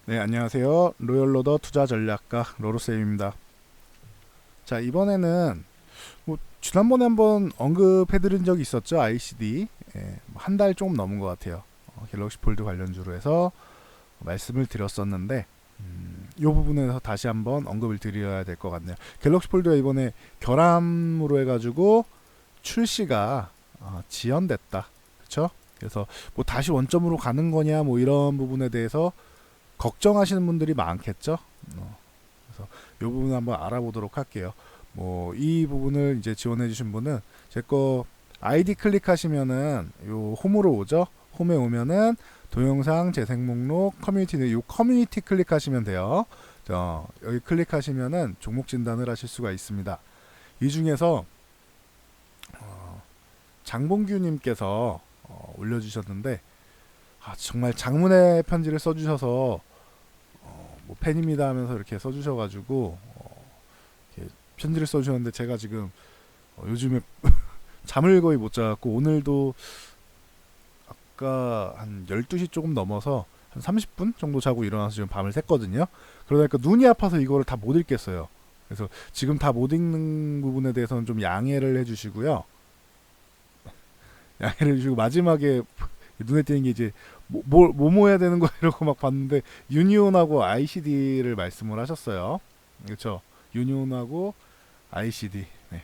네, 안녕하세요. 로열로더 투자 전략가 로로쌤입니다. 자, 이번에는 지난번에 한번 언급해드린 적이 있었죠. ICD. 예, 한 달 조금 넘은 것 같아요. 갤럭시 폴드 관련주로 해서 말씀을 드렸었는데 이 부분에서 다시 한번 언급을 드려야 될 것 같네요. 갤럭시 폴드가 이번에 결함으로 해가지고 출시가 지연됐다. 그렇죠? 그래서 뭐 다시 원점으로 가는 거냐 뭐 이런 부분에 대해서 걱정하시는 분들이 많겠죠. 그래서 이 부분 한번 알아보도록 할게요. 뭐 이 부분을 이제 지원해 주신 분은 제 거 아이디 클릭하시면은 요 홈으로 오죠. 홈에 오면은 동영상 재생 목록 커뮤니티는 요 커뮤니티 클릭하시면 돼요. 여기 클릭하시면은 종목 진단을 하실 수가 있습니다. 이 중에서 장봉규님께서 올려주셨는데 정말 장문의 편지를 써주셔서 뭐 팬입니다 하면서 이렇게 써주셔가지고 이렇게 편지를 써주셨는데 제가 지금 요즘에 잠을 거의 못 자갖고 오늘도 아까 한 12시 조금 넘어서 한 30분 정도 자고 일어나서 지금 밤을 샜거든요. 그러다 보니까 눈이 아파서 이거를 다 못 읽겠어요. 그래서 지금 다 못 읽는 부분에 대해서는 좀 양해를 해주시고요. 양해를 해주시고 마지막에 눈에 띄는 게 이제 뭐 해야 되는 거 이러고 막 봤는데 유니온하고 ICD를 말씀을 하셨어요. 그렇죠? 유니온하고 ICD. 네.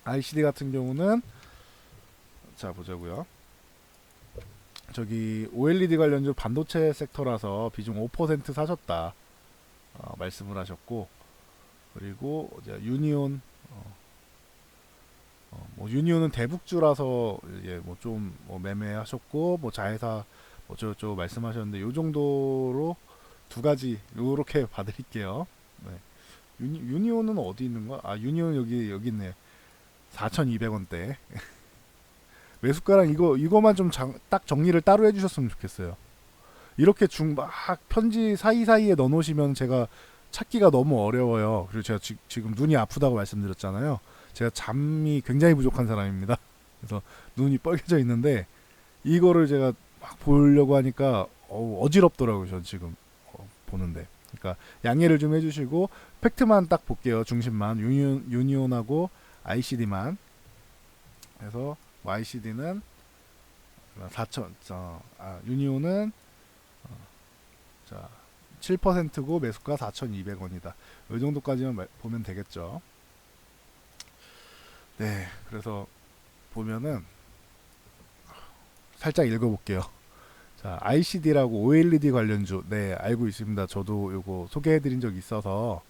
ICD 같은 경우는 자 보자고요. 저기 OLED 관련주 반도체 섹터라서 비중 5% 사셨다 말씀을 하셨고 그리고 이제 유니온 뭐 유니온은 대북주라서 이제 뭐좀 매매하셨고 뭐 자회사 뭐저저 말씀하셨는데 요 정도로 두 가지 요렇게 봐드릴게요. 네. 유니온은 어디 있는 거야? 아 유니온 여기 있네. 4,200원대. 매수가랑 이거만 좀 딱 정리를 따로 해주셨으면 좋겠어요. 이렇게 막 편지 사이사이에 넣어놓으시면 제가 찾기가 너무 어려워요. 그리고 제가 지금 눈이 아프다고 말씀드렸잖아요. 제가 잠이 굉장히 부족한 사람입니다. 그래서 눈이 뻘개져 있는데 이거를 제가 막 보려고 하니까 어지럽더라고요. 전 지금 보는데. 그러니까 양해를 좀 해주시고 팩트만 딱 볼게요. 중심만 유니온하고 ICD만 해서 ICD는 4천 유니온은 자 7%고 매수가 4,200원이다. 이 정도까지만 보면 되겠죠. 네, 그래서 보면은 살짝 읽어볼게요. 자, ICD라고 OLED 관련주, 네, 알고 있습니다. 저도 요거 소개해드린 적 있어서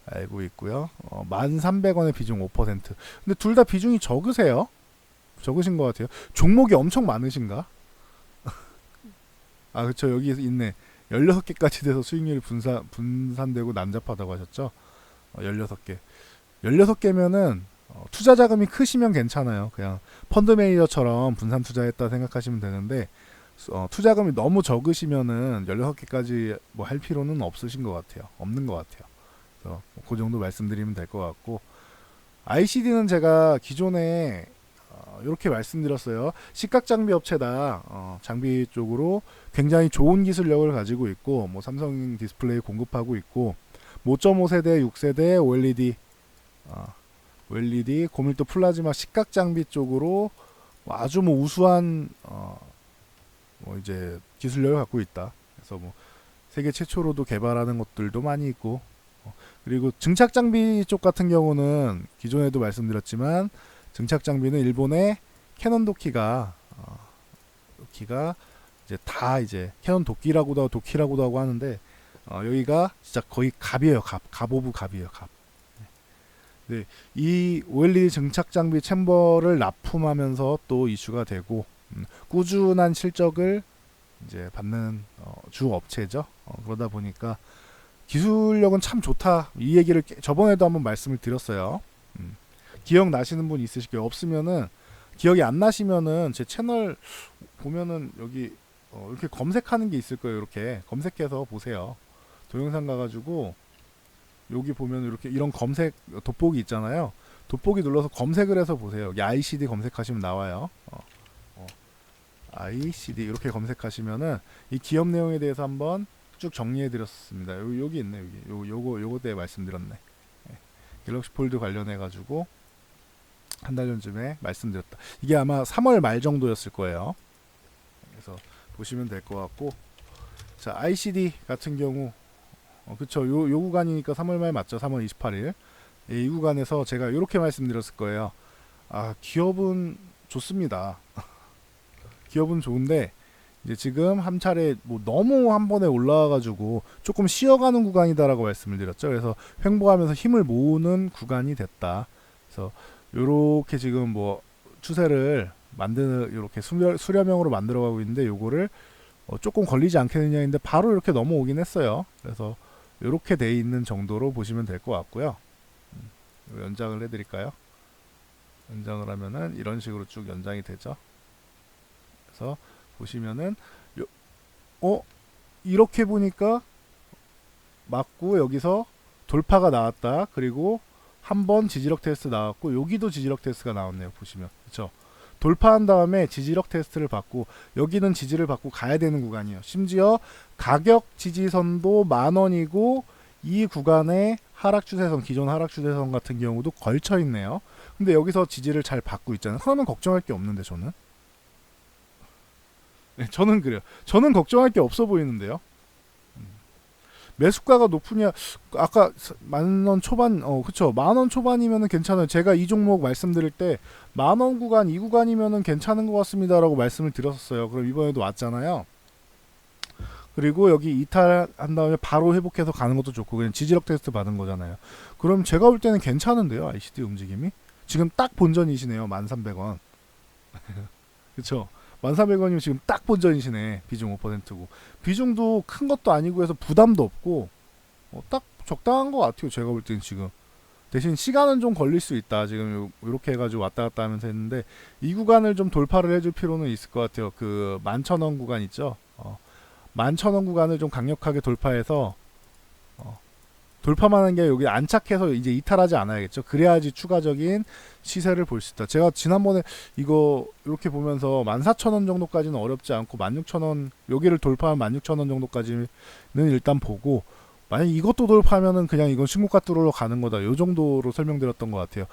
알고 있고요. 1,300원의 비중 5%. 근데 둘 다 비중이 적으세요? 적으신 것 같아요. 종목이 엄청 많으신가? 아, 그쵸. 여기 있네. 16개까지 돼서 수익률이 분산되고 난잡하다고 하셨죠? 16개. 16개면은 투자 자금이 크시면 괜찮아요. 그냥 펀드 매니저처럼 분산 투자했다 생각하시면 되는데 투자금이 너무 적으시면은 16개까지 뭐 할 필요는 없으신 것 같아요. 없는 것 같아요. 그래서 그 정도 말씀드리면 될 것 같고 ICD는 제가 기존에 이렇게 말씀드렸어요. 시각 장비 업체다. 장비 쪽으로 굉장히 좋은 기술력을 가지고 있고 뭐 삼성 디스플레이 공급하고 있고 5.5세대, 6세대 OLED OLED 고밀도 플라즈마 시각 장비 쪽으로 아주 뭐 우수한 뭐 이제 기술력을 갖고 있다. 그래서 뭐 세계 최초로도 개발하는 것들도 많이 있고 그리고 증착 장비 쪽 같은 경우는 기존에도 말씀드렸지만 증착 장비는 일본의 캐논 도키가 이제 다 이제 캐논 도키라고도 하고 하는데 여기가 진짜 거의 갑이에요. 갑 오브 갑이에요. 갑. 네, 이 OLED 증착 장비 챔버를 납품하면서 또 이슈가 되고 꾸준한 실적을 이제 받는 주 업체죠. 그러다 보니까 기술력은 참 좋다. 이 얘기를 저번에도 한번 말씀을 드렸어요. 기억 나시는 분 있으실게요. 없으면은 기억이 안 나시면은 제 채널 보면은 여기 이렇게 검색하는 게 있을 거예요. 이렇게 검색해서 보세요. 동영상 가가지고 여기 보면 이렇게 이런 검색 돋보기 있잖아요. 돋보기 눌러서 검색을 해서 보세요. 여기 ICD 검색하시면 나와요. ICD 이렇게 검색하시면은 이 기업 내용에 대해서 한번 쭉 정리해 드렸습니다. 여기 있네. 여기 요거 때 말씀드렸네. 예. 갤럭시 폴드 관련해 가지고 한 달 전쯤에 말씀드렸다. 이게 아마 3월 말 정도였을 거예요. 그래서 보시면 될 것 같고, 자 ICD 같은 경우 그쵸, 요 구간이니까 3월 말 맞죠? 3월 28일. 예, 이 구간에서 제가 이렇게 말씀드렸을 거예요. 아, 기업은 좋습니다. 기업은 좋은데 이제 지금 한 차례 뭐 너무 한 번에 올라와가지고 조금 쉬어가는 구간이다라고 말씀을 드렸죠. 그래서 횡보하면서 힘을 모으는 구간이 됐다. 그래서 요렇게 지금 뭐 추세를 만드는, 요렇게 수렴형으로 만들어가고 있는데, 요거를 조금 걸리지 않겠느냐인데 바로 이렇게 넘어오긴 했어요. 그래서 요렇게 돼 있는 정도로 보시면 될 것 같고요. 연장을 해드릴까요? 연장을 하면은 이런 식으로 쭉 연장이 되죠. 그래서 보시면은 이렇게 보니까 맞고, 여기서 돌파가 나왔다. 그리고 한번 지지력 테스트 나왔고, 여기도 지지력 테스트가 나왔네요. 보시면 그렇죠. 돌파한 다음에 지지력 테스트를 받고, 여기는 지지를 받고 가야 되는 구간이에요. 심지어 가격 지지선도 10,000원이고, 이 구간에 하락 추세선, 기존 하락 추세선 같은 경우도 걸쳐 있네요. 근데 여기서 지지를 잘 받고 있잖아요. 그러면 걱정할 게 없는데, 저는 저는 그래요. 저는 걱정할 게 없어 보이는데요. 매수가가 높으냐, 아까 10,000원 초반, 그쵸, 10,000원 초반이면은 괜찮아요. 제가 이 종목 말씀드릴 때 10,000원 구간, 이 구간이면은 괜찮은 것 같습니다라고 말씀을 드렸었어요. 그럼 이번에도 왔잖아요. 그리고 여기 이탈한 다음에 바로 회복해서 가는 것도 좋고, 그냥 지지력 테스트 받은 거잖아요. 그럼 제가 볼 때는 괜찮은데요, ICD 움직임이. 지금 딱 본전이시네요. 1,300원. 그쵸, 1,400원이면 지금 딱 본전이시네. 비중 5%고, 비중도 큰 것도 아니고 해서 부담도 없고, 딱 적당한 것 같아요. 제가 볼 때는 지금. 대신 시간은 좀 걸릴 수 있다. 지금 이렇게 해가지고 왔다 갔다 하면서 했는데, 이 구간을 좀 돌파를 해줄 필요는 있을 것 같아요. 그 11,000원 구간 있죠. 11,000원 구간을 좀 강력하게 돌파해서, 돌파만 한 게 여기 안착해서 이제 이탈하지 않아야겠죠. 그래야지 추가적인 시세를 볼 수 있다. 제가 지난번에 이거 이렇게 보면서 14,000원 정도까지는 어렵지 않고, 16,000원, 여기를 돌파하면 16,000원 정도까지는 일단 보고, 만약 이것도 돌파하면은 그냥 이건 신고가 뚫으러 가는 거다. 요 정도로 설명드렸던 것 같아요.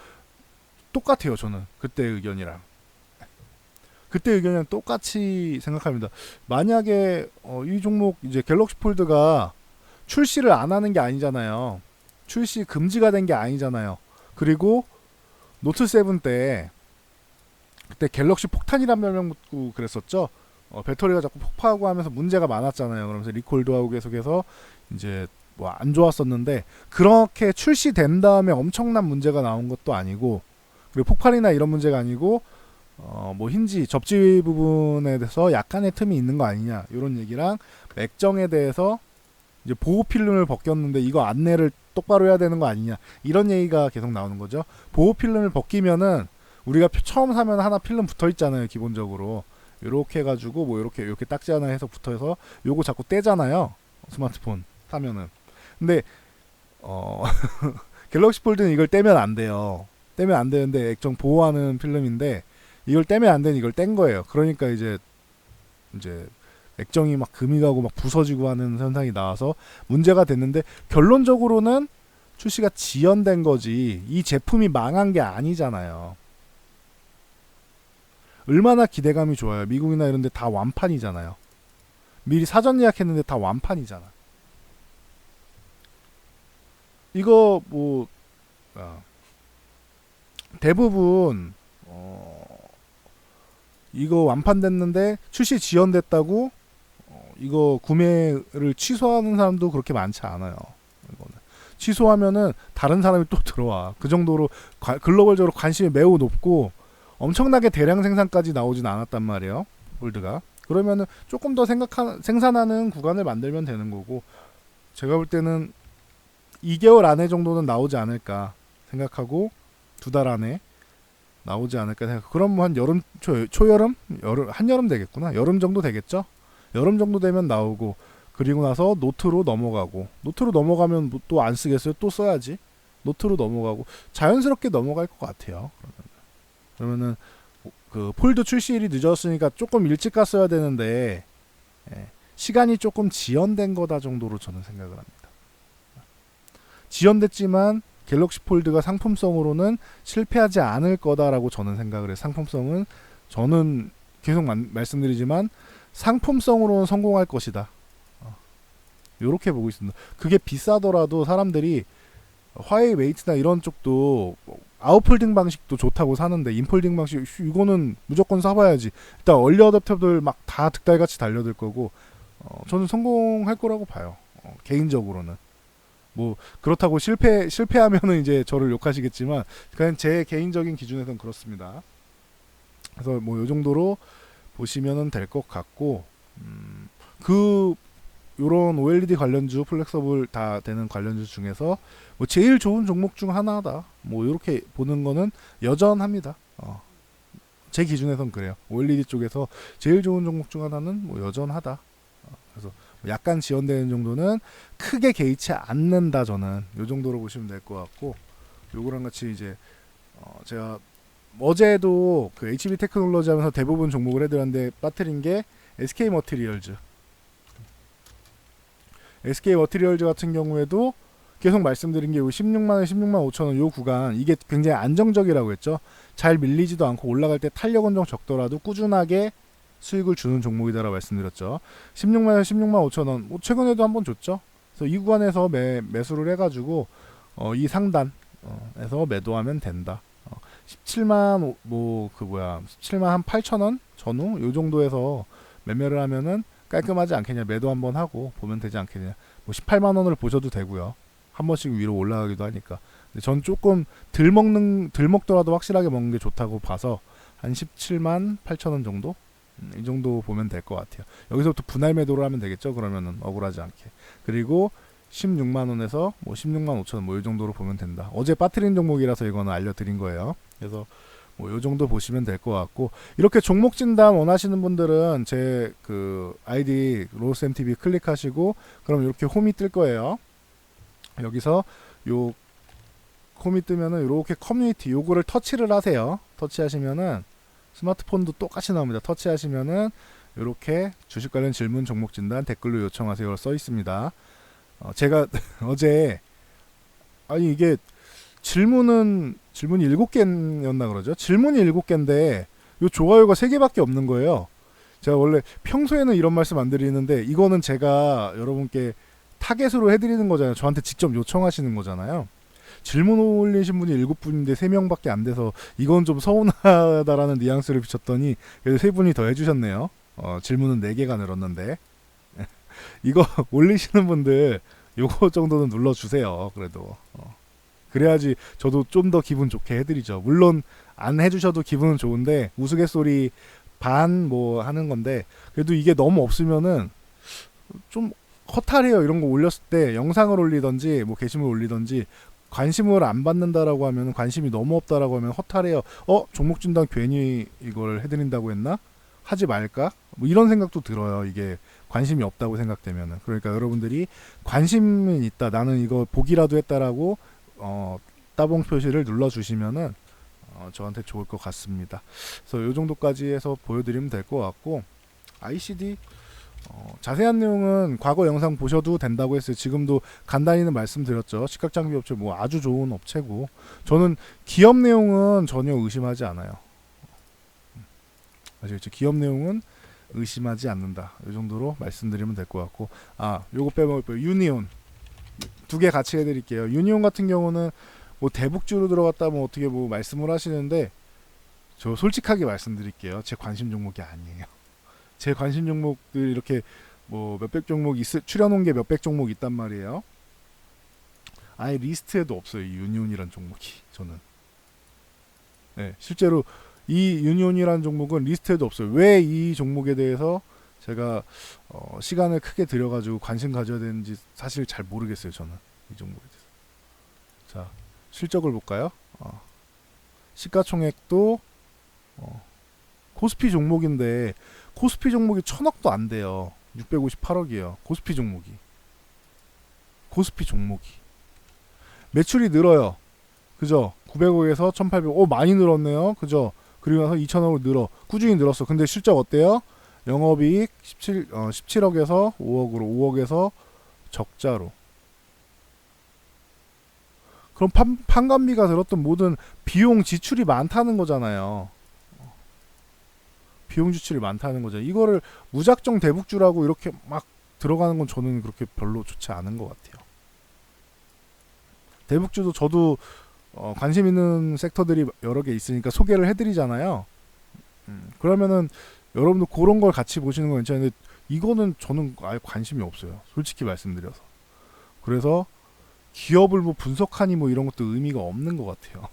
똑같아요. 저는 그때 의견이랑 똑같이 생각합니다. 만약에 이 종목 이제 갤럭시 폴드가 출시를 안 하는 게 아니잖아요. 출시 금지가 된 게 아니잖아요. 그리고 노트 7 때, 그때 갤럭시 폭탄이란 별명 붙고 그랬었죠. 배터리가 자꾸 폭파하고 하면서 문제가 많았잖아요. 그러면서 리콜도 하고 계속해서 이제 뭐 안 좋았었는데, 그렇게 출시된 다음에 엄청난 문제가 나온 것도 아니고, 그리고 폭발이나 이런 문제가 아니고, 뭐 힌지 접지 부분에 대해서 약간의 틈이 있는 거 아니냐, 이런 얘기랑 맥정에 대해서 이제 보호 필름을 벗겼는데 이거 안내를 똑바로 해야 되는 거 아니냐, 이런 얘기가 계속 나오는 거죠. 보호 필름을 벗기면은 우리가 처음 사면 하나 필름 붙어 있잖아요. 기본적으로 이렇게 해가지고 뭐 이렇게 딱지 하나 해서 붙어서 요거 자꾸 떼잖아요. 스마트폰 사면은. 근데 갤럭시 폴드는 이걸 떼면 안 돼요. 떼면 안 되는데, 액정 보호하는 필름인데 이걸 떼면 안 되는, 이걸 뗀 거예요. 그러니까 이제 액정이 막 금이 가고 막 부서지고 하는 현상이 나와서 문제가 됐는데, 결론적으로는 출시가 지연된 거지 이 제품이 망한 게 아니잖아요. 얼마나 기대감이 좋아요. 미국이나 이런 데 다 완판이잖아요. 미리 사전 예약했는데 다 완판이잖아. 이거 뭐 대부분 이거 완판됐는데 출시 지연됐다고 이거 구매를 취소하는 사람도 그렇게 많지 않아요. 이거는 취소하면은 다른 사람이 또 들어와. 그 정도로 글로벌적으로 관심이 매우 높고, 엄청나게 대량 생산까지 나오진 않았단 말이에요. 폴드가. 그러면은 조금 더 생산하는 구간을 만들면 되는 거고, 제가 볼 때는 2개월 안에 정도는 나오지 않을까 생각하고, 2달 안에 나오지 않을까 생각. 그럼 뭐 한 여름, 초여름, 한여름 되겠구나. 여름 정도 되겠죠. 여름 정도 되면 나오고, 그리고 나서 노트로 넘어가고, 노트로 넘어가면 뭐 또 안 쓰겠어요? 또 써야지. 노트로 넘어가고 자연스럽게 넘어갈 것 같아요. 그러면은 그 폴드 출시일이 늦었으니까 조금 일찍 갔어야 되는데 예, 시간이 조금 지연된 거다 정도로 저는 생각을 합니다. 지연됐지만 갤럭시 폴드가 상품성으로는 실패하지 않을 거다라고 저는 생각을 해요. 상품성은 저는 계속 말씀드리지만 상품성으로는 성공할 것이다. 이렇게 보고 있습니다. 그게 비싸더라도 사람들이 화웨이 웨이트나 이런 쪽도 아웃폴딩 방식도 좋다고 사는데 인폴딩 방식 이거는 무조건 사봐야지. 일단 얼리 어댑터들 막 다 득달같이 달려들 거고 저는 성공할 거라고 봐요. 개인적으로는. 뭐 그렇다고 실패하면은 이제 저를 욕하시겠지만 그냥 제 개인적인 기준에선 그렇습니다. 그래서 뭐 요 정도로 보시면은 될 것 같고 그 요런 OLED 관련주 플렉서블 다 되는 관련주 중에서 뭐 제일 좋은 종목 중 하나다. 뭐 이렇게 보는 거는 여전합니다. 제 기준에선 그래요. OLED 쪽에서 제일 좋은 종목 중 하나는 뭐 여전하다. 그래서 약간 지연되는 정도는 크게 개의치 않는다. 저는 요 정도로 보시면 될 것 같고 요거랑 같이 이제 제가 어제도 그 HB 테크놀로지 하면서 대부분 종목을 해드렸는데 빠뜨린 게 SK 머티리얼즈. SK 머티리얼즈 같은 경우에도 계속 말씀드린 게 16만원, 16만 5천원 요 구간 이게 굉장히 안정적이라고 했죠. 잘 밀리지도 않고 올라갈 때 탄력은 좀 적더라도 꾸준하게 수익을 주는 종목이다라고 말씀드렸죠. 16만원, 16만 5천원 뭐 최근에도 한번 줬죠. 그래서 이 구간에서 매수를 해가지고 이 상단에서 매도하면 된다. 17만 17만 한 8천원 전후 요 정도에서 매매를 하면은 깔끔하지 않겠냐. 매도 한번 하고 보면 되지 않겠냐. 뭐 18만 원을 보셔도 되고요. 한 번씩 위로 올라가기도 하니까. 근데 전 조금 덜 먹더라도 확실하게 먹는 게 좋다고 봐서 한 17만 8천 원 정도? 이 정도 보면 될 것 같아요. 여기서부터 분할 매도를 하면 되겠죠. 그러면은 억울하지 않게. 그리고 16만 원에서 뭐 16만 5천 원 뭐 이 정도로 보면 된다. 어제 빠뜨린 종목이라서 이거는 알려드린 거예요. 그래서 뭐 요 정도 보시면 될 것 같고 이렇게 종목 진단 원하시는 분들은 제 그 아이디 로스MTV 클릭하시고 그럼 이렇게 홈이 뜰 거예요. 여기서 요 홈이 뜨면은 이렇게 커뮤니티 요거를 터치를 하세요. 터치하시면은 스마트폰도 똑같이 나옵니다. 터치하시면은 이렇게 주식 관련 질문 종목 진단 댓글로 요청하세요 써 있습니다. 제가 어제 아니 이게 질문이 7개였나 그러죠. 질문이 7개인데 요 좋아요가 3개밖에 없는 거예요. 제가 원래 평소에는 이런 말씀 안 드리는데 이거는 제가 여러분께 타겟으로 해드리는 거잖아요. 저한테 직접 요청하시는 거잖아요. 질문 올리신 분이 7분인데 3명밖에 안 돼서 이건 좀 서운하다라는 뉘앙스를 비쳤더니 그래도 3분이 더 해주셨네요. 질문은 4개가 늘었는데 이거 올리시는 분들 요거 정도는 눌러주세요. 그래도 그래야지 저도 좀 더 기분 좋게 해드리죠. 물론 안 해주셔도 기분은 좋은데 우스갯소리 반 뭐 하는 건데 그래도 이게 너무 없으면은 좀 허탈해요. 이런 거 올렸을 때 영상을 올리던지 뭐 게시물 올리던지 관심을 안 받는다라고 하면 관심이 너무 없다라고 하면 허탈해요. 종목 진단 괜히 이걸 해드린다고 했나? 하지 말까? 뭐 이런 생각도 들어요. 이게 관심이 없다고 생각되면은. 그러니까 여러분들이 관심은 있다. 나는 이거 보기라도 했다라고 따봉 표시를 눌러주시면은 저한테 좋을 것 같습니다. 그래서 이 정도까지 해서 보여드리면 될 것 같고 ICD 자세한 내용은 과거 영상 보셔도 된다고 했어요. 지금도 간단히는 말씀드렸죠. 시각장비 업체 뭐 아주 좋은 업체고 저는 기업 내용은 전혀 의심하지 않아요. 아시겠죠? 기업 내용은 의심하지 않는다. 이 정도로 말씀드리면 될 것 같고 요거 빼먹을 거예요. 유니온 2개 같이 해드릴게요. 유니온 같은 경우는 뭐 대북주로 들어갔다 뭐 어떻게 뭐 말씀을 하시는데 저 솔직하게 말씀드릴게요. 제 관심 종목이 아니에요. 제 관심 종목들 이렇게 뭐 몇백 종목 추려놓은 게 몇백 종목 있단 말이에요. 아예 리스트에도 없어요. 이 유니온이란 종목이 저는. 네, 실제로 이 유니온이라는 종목은 리스트에도 없어요. 왜 이 종목에 대해서 제가 시간을 크게 들여가지고 관심 가져야 되는지 사실 잘 모르겠어요. 저는 이 종목에 대해서. 자, 실적을 볼까요? 시가총액도 코스피 종목인데 코스피 종목이 1000억도 안 돼요. 658억이에요. 코스피 종목이. 매출이 늘어요. 그죠? 900억에서 1800억. 많이 늘었네요. 그죠? 그리고 나서 2천억으로 늘어. 꾸준히 늘었어. 근데 실적 어때요? 영업이익 17억에서 5억으로, 5억에서 적자로. 그럼 판관비가 들었던 모든 비용 지출이 많다는 거잖아요. 비용 지출이 많다는 거죠. 이거를 무작정 대북주라고 이렇게 막 들어가는 건 저는 그렇게 별로 좋지 않은 것 같아요. 대북주도 저도 관심 있는 섹터들이 여러 개 있으니까 소개를 해드리잖아요. 그러면은 여러분도 그런 걸 같이 보시는 건 괜찮은데 이거는 저는 아예 관심이 없어요. 솔직히 말씀드려서. 그래서 기업을 뭐 분석하니 뭐 이런 것도 의미가 없는 것 같아요.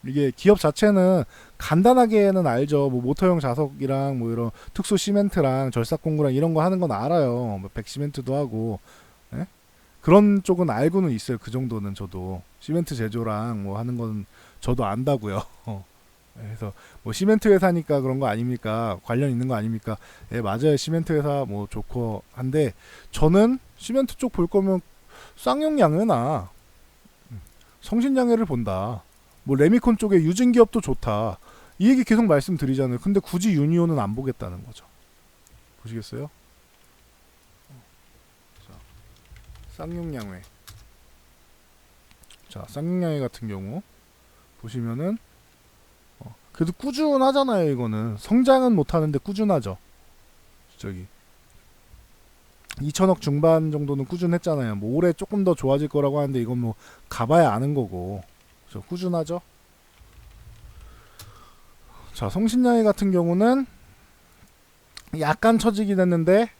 이게 기업 자체는 간단하게는 알죠. 뭐 모터형 자석이랑 뭐 이런 특수 시멘트랑 절삭 공구랑 이런 거 하는 건 알아요. 뭐 백시멘트도 하고. 예? 그런 쪽은 알고는 있어요. 그 정도는 저도 시멘트 제조랑 뭐 하는 건 저도 안다고요. 그래서 뭐 시멘트 회사니까 그런 거 아닙니까? 관련 있는 거 아닙니까? 예, 맞아요. 시멘트 회사 뭐 좋고 한데 저는 시멘트 쪽 볼 거면 쌍용양해나 성신양해를 본다. 뭐 레미콘 쪽에 유진기업도 좋다. 이 얘기 계속 말씀드리잖아요. 근데 굳이 유니온은 안 보겠다는 거죠. 보시겠어요? 자, 쌍용양해. 자, 쌍용양해 같은 경우 보시면은 그래도 꾸준하잖아요. 이거는 성장은 못하는데 꾸준하죠. 저기 2천억 중반 정도는 꾸준했잖아요. 뭐 올해 조금 더 좋아질 거라고 하는데 이건 뭐 가봐야 아는 거고. 그렇죠? 꾸준하죠. 자, 성신양해 같은 경우는 약간 처지긴 했는데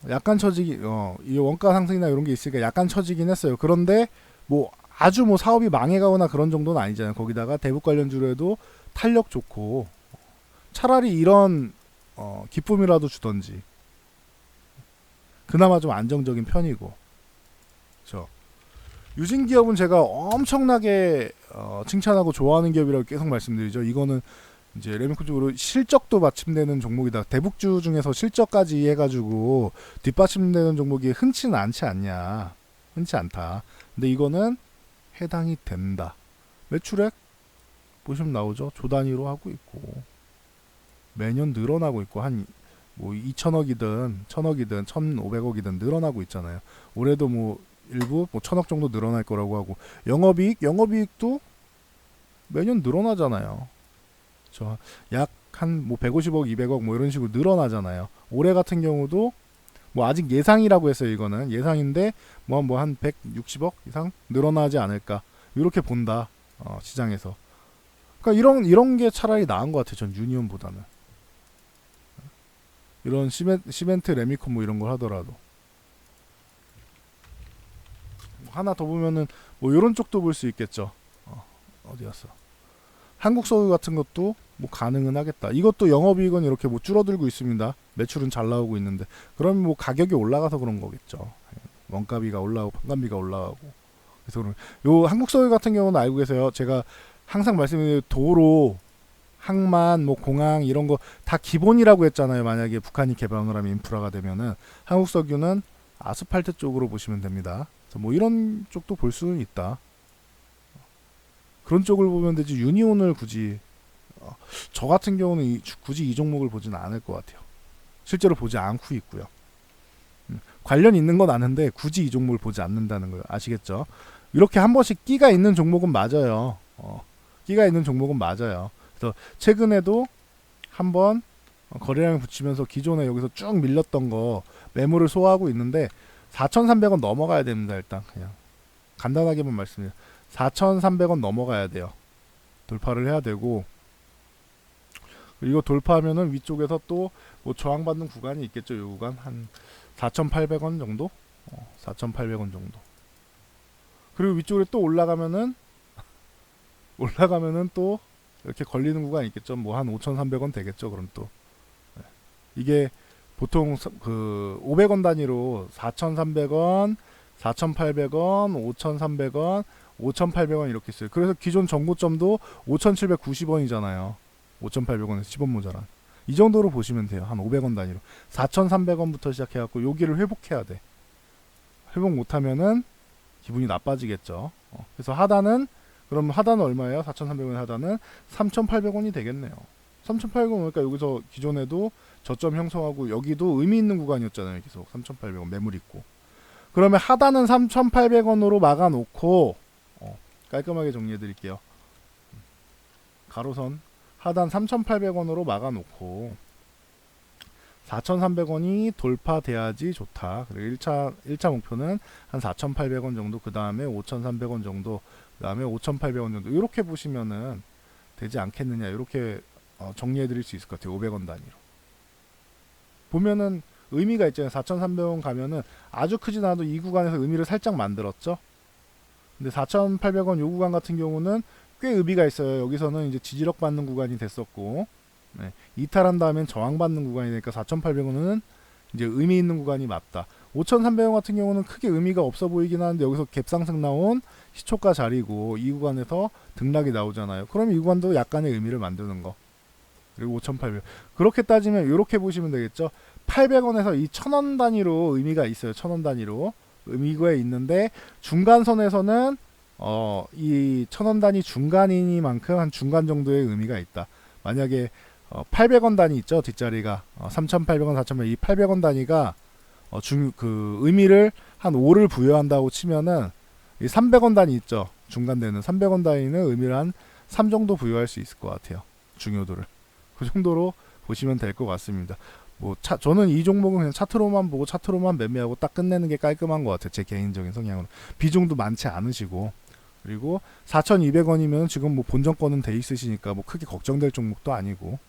약간 처지기 이 원가 상승이나 이런 게 있으니까 약간 처지긴 했어요. 그런데 뭐 아주 뭐 사업이 망해가거나 그런 정도는 아니잖아요. 거기다가 대북 관련주로 해도 탄력 좋고 차라리 이런 기쁨이라도 주던지 그나마 좀 안정적인 편이고. 그렇죠. 유진기업은 제가 엄청나게 칭찬하고 좋아하는 기업이라고 계속 말씀드리죠. 이거는 이제 레미콘 쪽으로 실적도 받침되는 종목이다. 대북주 중에서 실적까지 해가지고 뒷받침되는 종목이 흔치는 않지 않냐. 흔치 않다. 근데 이거는 해당이 된다. 매출액 보시면 나오죠. 조 단위로 하고 있고 매년 늘어나고 있고 한 뭐 2천억이든 1,000억이든 1,500억이든 늘어나고 있잖아요. 올해도 뭐 일부 뭐 1,000억 정도 늘어날 거라고 하고 영업이익도 매년 늘어나잖아요. 저 약 한 뭐 150억, 200억 뭐 이런 식으로 늘어나잖아요. 올해 같은 경우도 뭐 아직 예상이라고 했어요. 이거는 예상인데 뭐 한 160억 이상 늘어나지 않을까 이렇게 본다. 시장에서. 그러니까 이런 게 차라리 나은 것 같아요. 전 유니온보다는. 이런 시멘트 레미콘 뭐 이런 걸 하더라도 하나 더 보면은 뭐 이런 쪽도 볼 수 있겠죠. 어디였어? 한국석유 같은 것도 뭐 가능은 하겠다. 이것도 영업이익은 이렇게 뭐 줄어들고 있습니다. 매출은 잘 나오고 있는데 그러면 뭐 가격이 올라가서 그런 거겠죠. 원가비가 올라오고 판관비가 올라가고. 그래서 그럼 요 한국석유 같은 경우는 알고 계세요. 제가 항상 말씀드린 도로, 항만, 뭐 공항 이런 거 다 기본이라고 했잖아요. 만약에 북한이 개방을 하면 인프라가 되면은 한국석유는 아스팔트 쪽으로 보시면 됩니다. 그래서 뭐 이런 쪽도 볼 수는 있다. 그런 쪽을 보면 되지 유니온을 굳이 저 같은 경우는 굳이 이 종목을 보지는 않을 것 같아요. 실제로 보지 않고 있고요. 관련 있는 건 아는데 굳이 이 종목을 보지 않는다는 거예요. 아시겠죠? 이렇게 한 번씩 끼가 있는 종목은 맞아요. 끼가 있는 종목은 맞아요. 그래서 최근에도 한번 거래량 붙이면서 기존에 여기서 쭉 밀렸던 거 매물을 소화하고 있는데 4,300원 넘어가야 됩니다. 일단 그냥 간단하게만 말씀드려요. 4,300원 넘어가야 돼요. 돌파를 해야 되고 이거 돌파하면은 위쪽에서 또 뭐 저항받는 구간이 있겠죠. 이 구간 한 4,800원 정도? 4,800원 정도. 그리고 위쪽으로 또 올라가면은 또 이렇게 걸리는 구간이 있겠죠. 뭐 한 5,300원 되겠죠. 그럼 또 이게 보통 그 500원 단위로 4,300원, 4,800원, 5,300원, 5,800원 이렇게 있어요. 그래서 기존 정고점도 5,790원이잖아요. 5,800원에서 10원 모자란. 이 정도로 보시면 돼요. 한 500원 단위로. 4,300원부터 시작해갖고 여기를 회복해야 돼. 회복 못하면은 기분이 나빠지겠죠. 그래서 하단은 그럼 하단은 얼마예요? 4,300원 하단은 3,800원이 되겠네요. 3,800원 그러니까 여기서 기존에도 저점 형성하고 여기도 의미 있는 구간이었잖아요. 계속 3,800원 매물 있고. 그러면 하단은 3,800원으로 막아놓고 깔끔하게 정리해 드릴게요. 가로선 하단 3,800원으로 막아놓고 4,300원이 돌파돼야지 좋다. 그리고 1차 목표는 한 4,800원 정도, 그 다음에 5,300원 정도, 그 다음에 5,800원 정도, 이렇게 보시면은 되지 않겠느냐, 이렇게 정리해 드릴 수 있을 것 같아요. 500원 단위로 보면은 의미가 있잖아요. 4,300원 가면은 아주 크진 않아도 이 구간에서 의미를 살짝 만들었죠. 근데 4,800원 요 구간 같은 경우는 꽤 의미가 있어요. 여기서는 이제 지지력 받는 구간이 됐었고, 네, 이탈한 다음엔 저항받는 구간이 되니까 4,800원은 이제 의미 있는 구간이 맞다. 5,300원 같은 경우는 크게 의미가 없어 보이긴 하는데 여기서 갭상승 나온 시초가 자리고 이 구간에서 등락이 나오잖아요. 그럼 이 구간도 약간의 의미를 만드는 거. 그리고 5,800원. 그렇게 따지면 이렇게 보시면 되겠죠. 800원에서 이 1,000원 단위로 의미가 있어요. 1,000원 단위로 의미가 있는데 중간선에서는 이 1,000원 단위 중간이니만큼 한 중간 정도의 의미가 있다. 만약에 800원 단위 있죠, 뒷자리가 3,800원, 4,800원, 이 800원 단위가 그 의미를 한 5를 부여한다고 치면은 이 300원 단위 있죠, 중간되는 300원 단위는 의미를 한 3 정도 부여할 수 있을 것 같아요. 중요도를 그 정도로 보시면 될 것 같습니다. 저는 이 종목은 그냥 차트로만 보고 차트로만 매매하고 딱 끝내는 게 깔끔한 것 같아요. 제 개인적인 성향으로. 비중도 많지 않으시고, 그리고 4,200원이면 지금 뭐 본전권은 돼 있으시니까 뭐 크게 걱정될 종목도 아니고,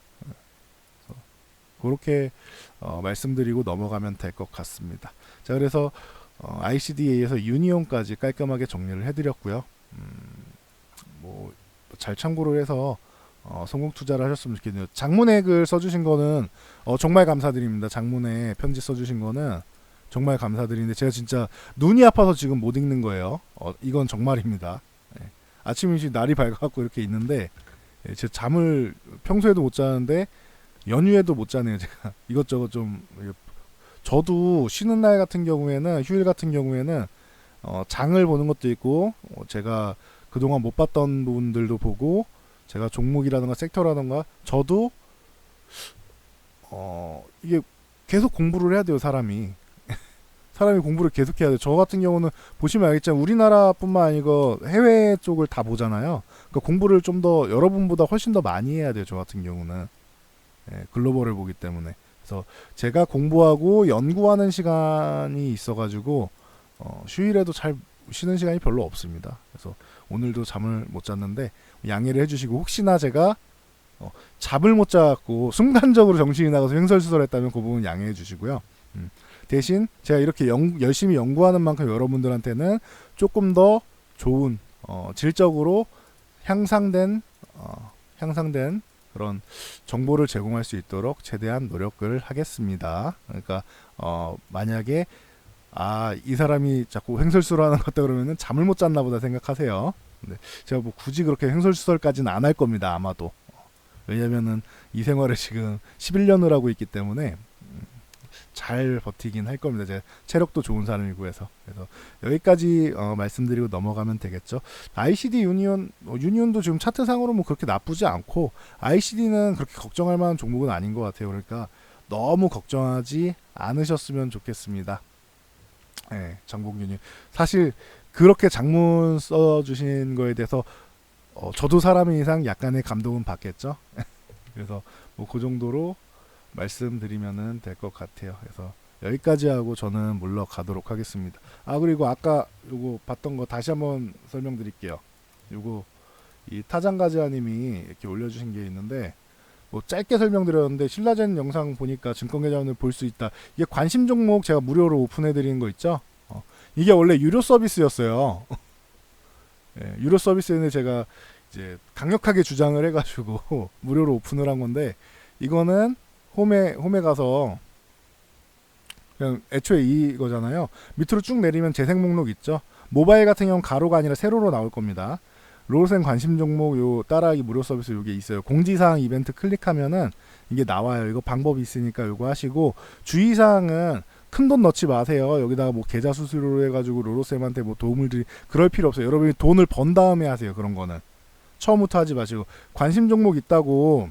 그렇게 말씀드리고 넘어가면 될 것 같습니다. 자, 그래서 ICDA에서 유니온까지 깔끔하게 정리를 해드렸고요. 뭐 잘 참고를 해서 성공 투자를 하셨으면 좋겠네요. 장문액을 써주신 거는 정말 감사드립니다. 장문에 편지 써주신 거는 정말 감사드리는데 제가 진짜 눈이 아파서 지금 못 읽는 거예요. 이건 정말입니다. 네. 아침 일찍 날이 밝아갖고 이렇게 있는데 제 잠을 평소에도 못 자는데 연휴에도 못 자네요. 제가 이것저것 좀, 저도 쉬는 날 같은 경우에는, 휴일 같은 경우에는 장을 보는 것도 있고, 제가 그동안 못 봤던 부분들도 보고, 제가 종목이라든가 섹터라든가, 저도 이게 계속 공부를 해야 돼요. 사람이 공부를 계속 해야 돼요. 저 같은 경우는 보시면 알겠지만 우리나라뿐만 아니고 해외 쪽을 다 보잖아요. 그러니까 공부를 좀 더 여러분보다 훨씬 더 많이 해야 돼요. 저 같은 경우는 글로벌을 보기 때문에. 그래서 제가 공부하고 연구하는 시간이 있어가지고 휴일에도 잘 쉬는 시간이 별로 없습니다. 그래서 오늘도 잠을 못 잤는데 양해를 해주시고, 혹시나 제가 잠을 못 자고 순간적으로 정신이 나가서 횡설수설했다면 그 부분 양해해 주시고요. 대신 제가 이렇게 열심히 연구하는 만큼 여러분들한테는 조금 더 좋은 질적으로 향상된 그런 정보를 제공할 수 있도록 최대한 노력을 하겠습니다. 그러니까 만약에 이 사람이 자꾸 횡설수설하는 것 같다 그러면은 잠을 못 잤나 보다 생각하세요. 근데 제가 뭐 굳이 그렇게 횡설수설까지는 안 할 겁니다. 아마도. 왜냐면은 이 생활을 지금 11년을 하고 있기 때문에 잘 버티긴 할 겁니다. 제가 체력도 좋은 사람이고 해서. 그래서 여기까지 말씀드리고 넘어가면 되겠죠. ICD 유니온도 지금 차트상으로 뭐 그렇게 나쁘지 않고, ICD는 그렇게 걱정할 만한 종목은 아닌 것 같아요. 그러니까 너무 걱정하지 않으셨으면 좋겠습니다. 네, 장복 유니온. 사실 그렇게 장문 써주신 거에 대해서 저도 사람인 이상 약간의 감동은 받겠죠. 그래서 뭐 그 정도로 말씀드리면은 될 것 같아요. 그래서 여기까지 하고 저는 물러가도록 하겠습니다. 그리고 아까 요거 봤던 거 다시 한번 설명드릴게요. 요거 이 타장가지아님이 이렇게 올려주신 게 있는데, 뭐 짧게 설명드렸는데 신라젠 영상 보니까 증권계좌를 볼 수 있다. 이게 관심 종목 제가 무료로 오픈해드리는 거 있죠. 이게 원래 유료 서비스였어요. 예, 유료 서비스는 제가 이제 강력하게 주장을 해가지고 무료로 오픈을 한 건데, 이거는 홈에 가서 그냥 애초에 이거잖아요. 밑으로 쭉 내리면 재생 목록 있죠. 모바일 같은 경우는 가로가 아니라 세로로 나올 겁니다. 롤센 관심 종목 요 따라하기 무료 서비스 요게 있어요. 공지사항 이벤트 클릭하면은 이게 나와요. 이거 방법이 있으니까 요거 하시고, 주의사항은 큰 돈 넣지 마세요. 여기다가 뭐 계좌 수수료로 해가지고 로로쌤한테 뭐 도움을 그럴 필요 없어요. 여러분이 돈을 번 다음에 하세요. 그런 거는 처음부터 하지 마시고, 관심 종목 있다고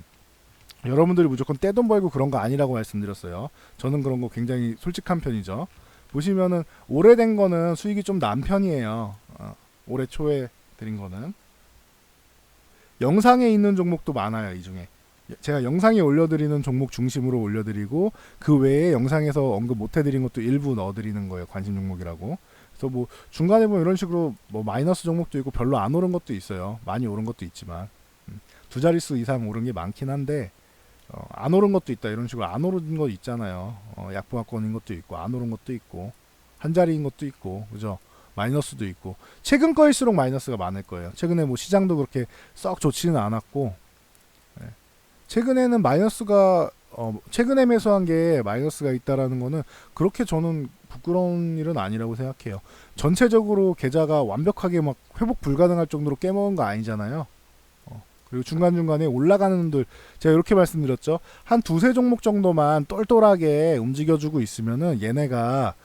여러분들이 무조건 떼돈 벌고 그런 거 아니라고 말씀드렸어요. 저는 그런 거 굉장히 솔직한 편이죠. 보시면은 오래된 거는 수익이 좀 난 편이에요. 올해 초에 드린 거는 영상에 있는 종목도 많아요. 이 중에 제가 영상에 올려드리는 종목 중심으로 올려드리고, 그 외에 영상에서 언급 못해드린 것도 일부 넣어드리는 거예요. 관심 종목이라고. 그래서 뭐 중간에 보면 이런 식으로 뭐 마이너스 종목도 있고 별로 안 오른 것도 있어요. 많이 오른 것도 있지만 두 자릿수 이상 오른 게 많긴 한데, 안 오른 것도 있다. 이런 식으로 안 오른 거 있잖아요. 약보합권인 것도 있고 안 오른 것도 있고 한 자리인 것도 있고, 그죠? 마이너스도 있고. 최근 거일수록 마이너스가 많을 거예요. 최근에 뭐 시장도 그렇게 썩 좋지는 않았고, 예. 최근에는 마이너스가 최근에 매수한 게 마이너스가 있다라는 거는 그렇게 저는 부끄러운 일은 아니라고 생각해요. 전체적으로 계좌가 완벽하게 막 회복 불가능할 정도로 깨먹은 거 아니잖아요. 그리고 중간중간에 올라가는 분들, 제가 이렇게 말씀드렸죠. 한 두세 종목 정도만 똘똘하게 움직여주고 있으면은 얘네가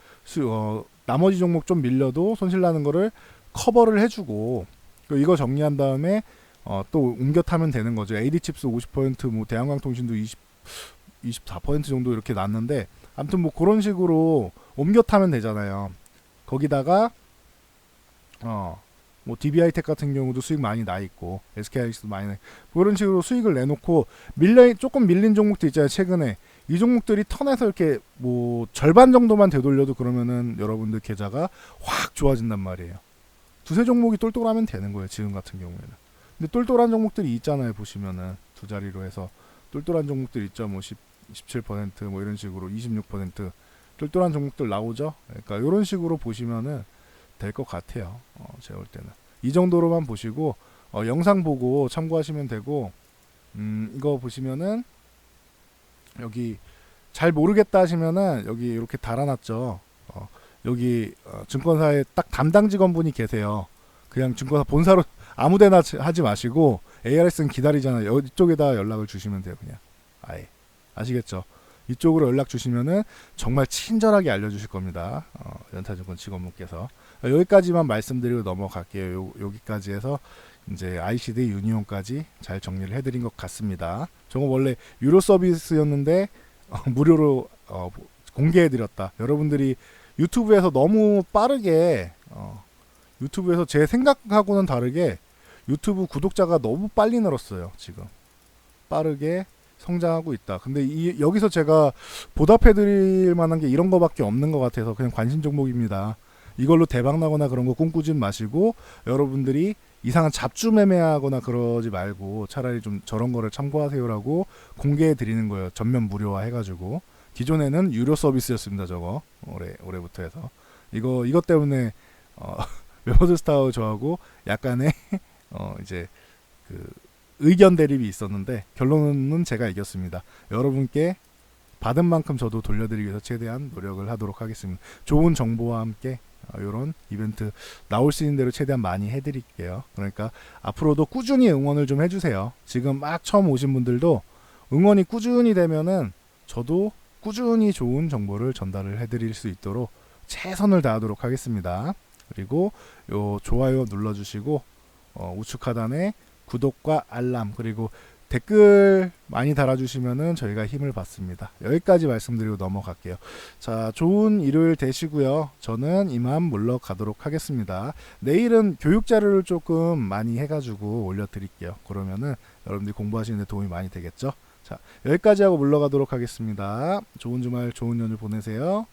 나머지 종목 좀 밀려도 손실나는 거를 커버를 해주고, 이거 정리한 다음에 또 옮겨 타면 되는 거죠. AD칩스 50%, 뭐 대한광통신도 24% 정도 이렇게 났는데, 아무튼 뭐 그런 식으로 옮겨 타면 되잖아요. 거기다가 뭐 DB하이텍 같은 경우도 수익 많이 나 있고, SK하이닉스도 많이 나 있고, 그런 식으로 수익을 내놓고 조금 밀린 종목도 있잖아요. 최근에 이 종목들이 턴에서 이렇게 뭐 절반 정도만 되돌려도 그러면은 여러분들 계좌가 확 좋아진단 말이에요. 두세 종목이 똘똘하면 되는 거예요. 지금 같은 경우에는. 근데 똘똘한 종목들이 있잖아요. 보시면은 두 자리로 해서 똘똘한 종목들 있죠. 뭐 17%뭐 이런 식으로 26% 똘똘한 종목들 나오죠. 그러니까 이런 식으로 보시면은 될 것 같아요. 제가 볼 때는 이 정도로만 보시고, 영상 보고 참고하시면 되고, 이거 보시면은 여기 잘 모르겠다 하시면은 여기 이렇게 달아놨죠. 여기 증권사에 딱 담당 직원분이 계세요. 그냥 증권사 본사로 아무데나 하지 마시고, ARS는 기다리잖아요. 이쪽에다 연락을 주시면 돼요. 그냥 아예. 아시겠죠? 이쪽으로 연락 주시면은 정말 친절하게 알려주실 겁니다. 연타증권 직원분께서. 여기까지만 말씀드리고 넘어갈게요. 여기까지 해서 이제 ICD 유니온까지 잘 정리를 해드린 것 같습니다. 저거 원래 유료 서비스였는데 무료로 공개해드렸다. 여러분들이 유튜브에서 너무 빠르게 유튜브에서 제 생각하고는 다르게 유튜브 구독자가 너무 빨리 늘었어요. 지금 빠르게 성장하고 있다. 근데 여기서 제가 보답해드릴 만한 게 이런 거밖에 없는 것 같아서 그냥 관심 종목입니다. 이걸로 대박 나거나 그런 거 꿈꾸지 마시고, 여러분들이 이상한 잡주 매매하거나 그러지 말고 차라리 좀 저런 거를 참고하세요라고 공개해 드리는 거예요. 전면 무료화 해가지고. 기존에는 유료 서비스였습니다. 저거 올해부터 해서 이것 때문에 멤버스타워 저하고 약간의 이제 그 의견 대립이 있었는데 결론은 제가 이겼습니다. 여러분께 받은 만큼 저도 돌려드리기 위해서 최대한 노력을 하도록 하겠습니다. 좋은 정보와 함께 이런 이벤트 나올 수 있는 대로 최대한 많이 해드릴게요. 그러니까 앞으로도 꾸준히 응원을 좀 해주세요. 지금 막 처음 오신 분들도 응원이 꾸준히 되면은 저도 꾸준히 좋은 정보를 전달을 해드릴 수 있도록 최선을 다하도록 하겠습니다. 그리고 요 좋아요 눌러주시고 우측 하단에 구독과 알람, 그리고 댓글 많이 달아주시면은 저희가 힘을 받습니다. 여기까지 말씀드리고 넘어갈게요. 자, 좋은 일요일 되시고요. 저는 이만 물러가도록 하겠습니다. 내일은 교육 자료를 조금 많이 해가지고 올려드릴게요. 그러면은 여러분들이 공부하시는데 도움이 많이 되겠죠. 자, 여기까지 하고 물러가도록 하겠습니다. 좋은 주말, 좋은 연휴 보내세요.